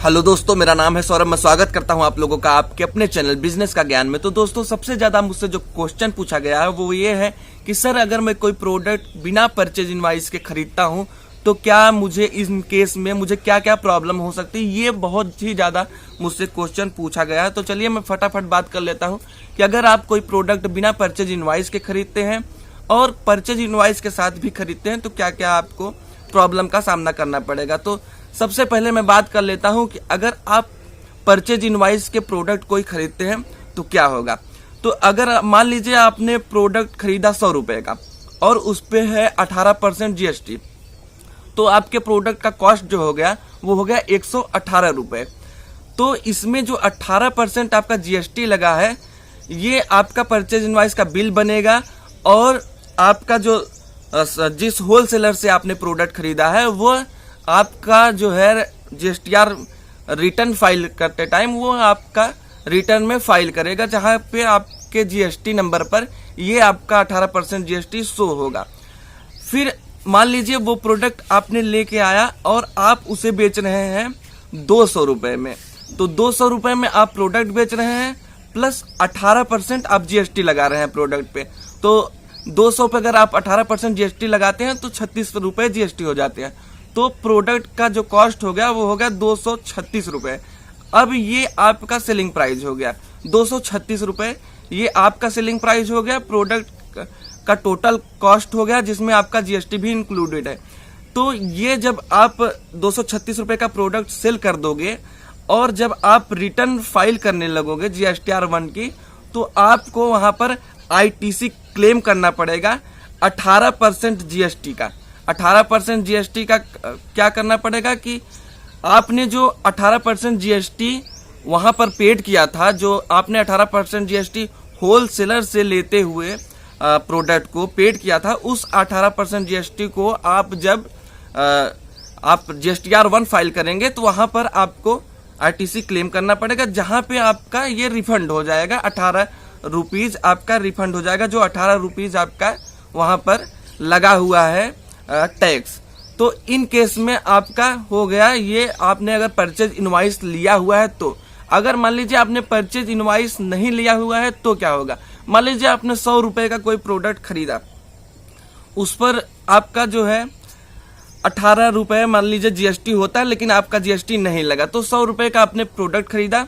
Hello दोस्तों, मेरा नाम है सौरभ। मैं स्वागत करता हूं आप लोगों का आपके अपने चैनल बिजनेस का ज्ञान में। तो दोस्तों, सबसे ज्यादा मुझसे जो क्वेश्चन पूछा गया है वो ये है कि सर, अगर मैं कोई प्रोडक्ट बिना परचेज इनवॉइस के खरीदता हूं तो क्या मुझे इन केस में मुझे क्या क्या प्रॉब्लम हो सकती है। ये बहुत ही ज्यादा मुझसे क्वेश्चन पूछा गया है। तो चलिए मैं फटाफट बात कर लेता हूँ कि अगर आप कोई प्रोडक्ट बिना परचेज इनवॉइस के खरीदते हैं और परचेज इनवॉइस के साथ भी खरीदते हैं तो क्या क्या आपको प्रॉब्लम का सामना करना पड़ेगा। तो सबसे पहले मैं बात कर लेता हूं कि अगर आप परचेज इनवॉइस के प्रोडक्ट कोई खरीदते हैं तो क्या होगा। तो अगर मान लीजिए आपने प्रोडक्ट खरीदा 100 रुपए का और उस पे है 18% जीएसटी, तो आपके प्रोडक्ट का कॉस्ट जो हो गया वो हो गया 118 रुपए। तो इसमें जो 18% आपका जीएसटी लगा है ये आपका परचेज इनवॉइस का बिल बनेगा और आपका जो जिस होलसेलर से आपने प्रोडक्ट खरीदा है वो आपका जो है जीएसटीआर रिटर्न फाइल करते टाइम वो आपका रिटर्न में फाइल करेगा, जहां पे आपके जीएसटी नंबर पर ये आपका 18% जीएसटी शो होगा। फिर मान लीजिए वो प्रोडक्ट आपने लेके आया और आप उसे बेच रहे हैं 200 रुपए में। तो 200 रुपए में आप प्रोडक्ट बेच रहे हैं प्लस 18% आप जीएसटी लगा रहे हैं प्रोडक्ट पे। तो 200 पे अगर आप 18% जीएसटी लगाते हैं तो 36 रुपए जीएसटी हो जाते हैं। तो प्रोडक्ट का जो कॉस्ट हो गया वो हो गया 236 रुपए। अब ये आपका सेलिंग प्राइस हो गया 236 रुपए, ये आपका सेलिंग प्राइस हो गया। प्रोडक्ट का टोटल कॉस्ट हो गया जिसमें आपका जीएसटी भी इंक्लूडेड है। तो ये जब आप 236 रुपए का प्रोडक्ट सेल कर दोगे और जब आप रिटर्न फाइल करने लगोगे जीएसटीआर 1 की, तो आपको वहां पर आईटीसी क्लेम करना पड़ेगा 18% जीएसटी का। 18% जीएसटी का क्या करना पड़ेगा कि आपने जो 18% जीएसटी वहां पर पेड किया था, जो आपने 18% जीएसटी होलसेलर से लेते हुए प्रोडक्ट को पेड किया था, उस 18% जीएसटी को आप जब आप जीएसटीआर 1 फाइल करेंगे तो वहां पर आपको आईटीसी क्लेम करना पड़ेगा, जहां पे आपका ये रिफंड हो जाएगा। 18 रुपीज आपका रिफंड हो जाएगा, जो 18 रुपीज आपका वहां पर लगा हुआ है टैक्स। तो इन केस में आपका हो गया ये, आपने अगर परचेज इनवॉइस लिया हुआ है तो। अगर मान लीजिए आपने परचेज इनवॉइस नहीं लिया हुआ है तो क्या होगा। मान लीजिए आपने 100 रुपए का कोई प्रोडक्ट खरीदा, उस पर आपका जो है 18 रुपए मान लीजिए जीएसटी होता है, लेकिन आपका जीएसटी नहीं लगा। तो 100 रुपए का आपने प्रोडक्ट खरीदा,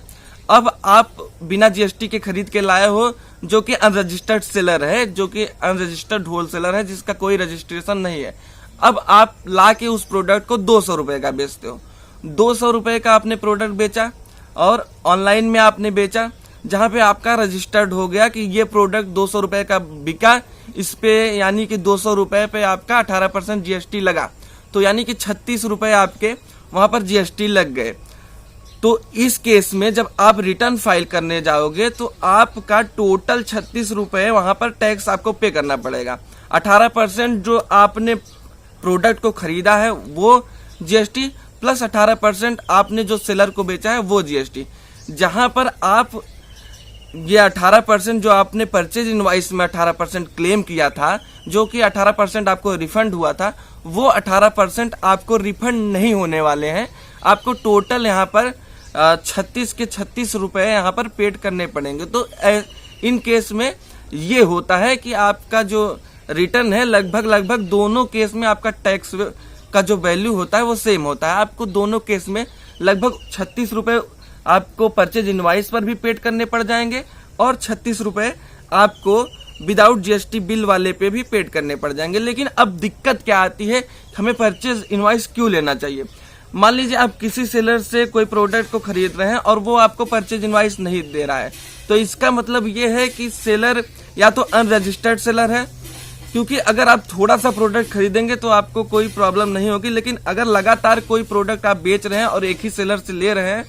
अब आप बिना जीएसटी के खरीद के लाए हो, जो कि अनरजिस्टर्ड सेलर है, जो कि अनरजिस्टर्ड होलसेलर है, जिसका कोई रजिस्ट्रेशन नहीं है। अब आप ला के उस प्रोडक्ट को 200 रुपए का बेचते हो। 200 रुपए का आपने प्रोडक्ट बेचा और ऑनलाइन में आपने बेचा, जहां पे आपका रजिस्टर्ड हो गया कि ये प्रोडक्ट 200 रुपए का बिका। इस पे यानी कि 200 रुपए पे आपका 18% जीएसटी लगा, तो यानी कि 36 रुपए आपके वहां पर जीएसटी लग गए। तो इस केस में जब आप रिटर्न फाइल करने जाओगे तो आपका टोटल 36 रुपए वहां पर टैक्स आपको पे करना पड़ेगा। 18% जो आपने प्रोडक्ट को खरीदा है वो जीएसटी प्लस 18% आपने जो सेलर को बेचा है वो जीएसटी, जहां पर आप ये 18% जो आपने परचेज इनवॉइस में 18% क्लेम किया था, जो कि 18% आपको रिफंड हुआ था, वो 18% आपको रिफंड नहीं होने वाले हैं। आपको टोटल यहाँ पर 36 के 36 रुपए यहाँ पर पेड करने पड़ेंगे। तो इन केस में ये होता है कि आपका जो रिटर्न है लगभग दोनों केस में आपका टैक्स का जो वैल्यू होता है वो सेम होता है। आपको दोनों केस में लगभग 36 रुपए आपको परचेज इनवॉइस पर भी पेड करने पड़ जाएंगे और 36 रुपए आपको विदाउट जीएसटी बिल वाले पे भी पेड करने पड़ जाएंगे। लेकिन अब दिक्कत क्या आती है, हमें परचेज इनवॉइस क्यों लेना चाहिए। मान लीजिए आप किसी सेलर से कोई प्रोडक्ट को खरीद रहे हैं और वो आपको परचेज इनवॉइस नहीं दे रहा है, तो इसका मतलब ये है कि सेलर या तो अनरजिस्टर्ड सेलर है, क्योंकि अगर आप थोड़ा सा प्रोडक्ट खरीदेंगे तो आपको कोई प्रॉब्लम नहीं होगी। लेकिन अगर लगातार कोई प्रोडक्ट आप बेच रहे हैं और एक ही सेलर से ले रहे हैं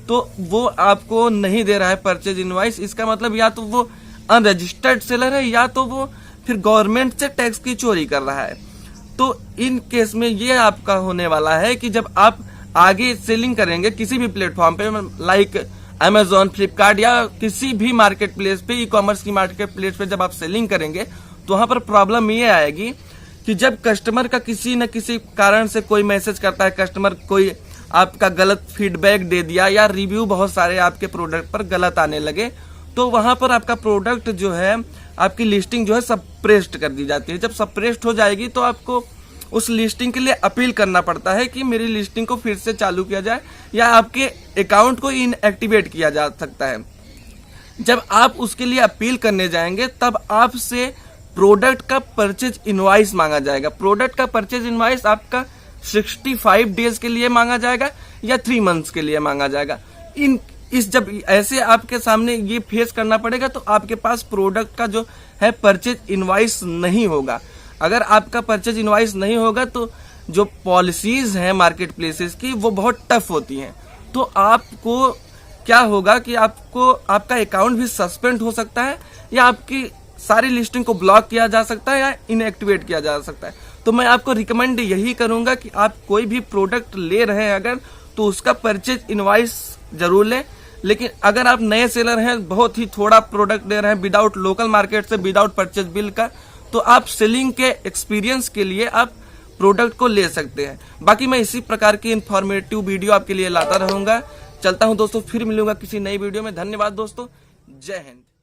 तो वो आपको नहीं दे रहा है परचेज इनवॉइस, इसका मतलब या तो वो अनरजिस्टर्ड सेलर है या तो वो फिर गवर्नमेंट से टैक्स की चोरी कर रहा है। तो इन केस में ये आपका होने वाला है कि जब आप आगे सेलिंग करेंगे किसी भी प्लेटफॉर्म पे, लाइक अमेजोन, फ्लिपकार्ट या किसी भी मार्केट प्लेस पे, ई कॉमर्स की मार्केट प्लेस पे जब आप सेलिंग करेंगे तो वहां पर प्रॉब्लम ये आएगी कि जब कस्टमर का किसी न किसी कारण से कोई मैसेज करता है, कस्टमर कोई आपका गलत फीडबैक दे दिया या रिव्यू बहुत सारे आपके प्रोडक्ट पर गलत आने लगे, तो वहां पर आपका प्रोडक्ट जो है, आपकी लिस्टिंग जो है सप्रेस्ड कर दी जाती है। जब सप्रेस्ड हो जाएगी तो आपको उस लिस्टिंग के लिए अपील करना पड़ता है कि मेरी लिस्टिंग को फिर से चालू किया जाए या आपके अकाउंट को इनएक्टिवेट किया जा सकता है। जब आप उसके लिए अपील करने जाएंगे तब आपसे प्रोडक्ट का परचेज इनवॉइस मांगा जाएगा। प्रोडक्ट का परचेज इनवॉइस आपका 65 डेज के लिए मांगा जाएगा या 3 मंथ्स के लिए मांगा जाएगा। जब ऐसे आपके सामने ये फेस करना पड़ेगा तो आपके पास प्रोडक्ट का जो है परचेज इनवॉइस नहीं होगा। अगर आपका परचेज इनवॉइस नहीं होगा तो जो पॉलिसीज हैं मार्केट प्लेसेस की वो बहुत टफ होती हैं। तो आपको क्या होगा कि आपको आपका अकाउंट भी सस्पेंड हो सकता है या आपकी सारी लिस्टिंग को ब्लॉक किया जा सकता है या इनएक्टिवेट किया जा सकता है। तो मैं आपको रिकमेंड यही करूंगा कि आप कोई भी प्रोडक्ट ले रहे हैं अगर, तो उसका परचेज इनवॉइस जरूर लें। लेकिन अगर आप नए सेलर हैं, बहुत ही थोड़ा प्रोडक्ट ले रहे हैं विदाउट लोकल मार्केट से, विदाउट परचेज बिल का, तो आप सेलिंग के एक्सपीरियंस के लिए आप प्रोडक्ट को ले सकते हैं। बाकी मैं इसी प्रकार की इंफॉर्मेटिव वीडियो आपके लिए लाता रहूंगा। चलता हूं दोस्तों, फिर मिलूंगा किसी नई वीडियो में। धन्यवाद दोस्तों, जय हिंद।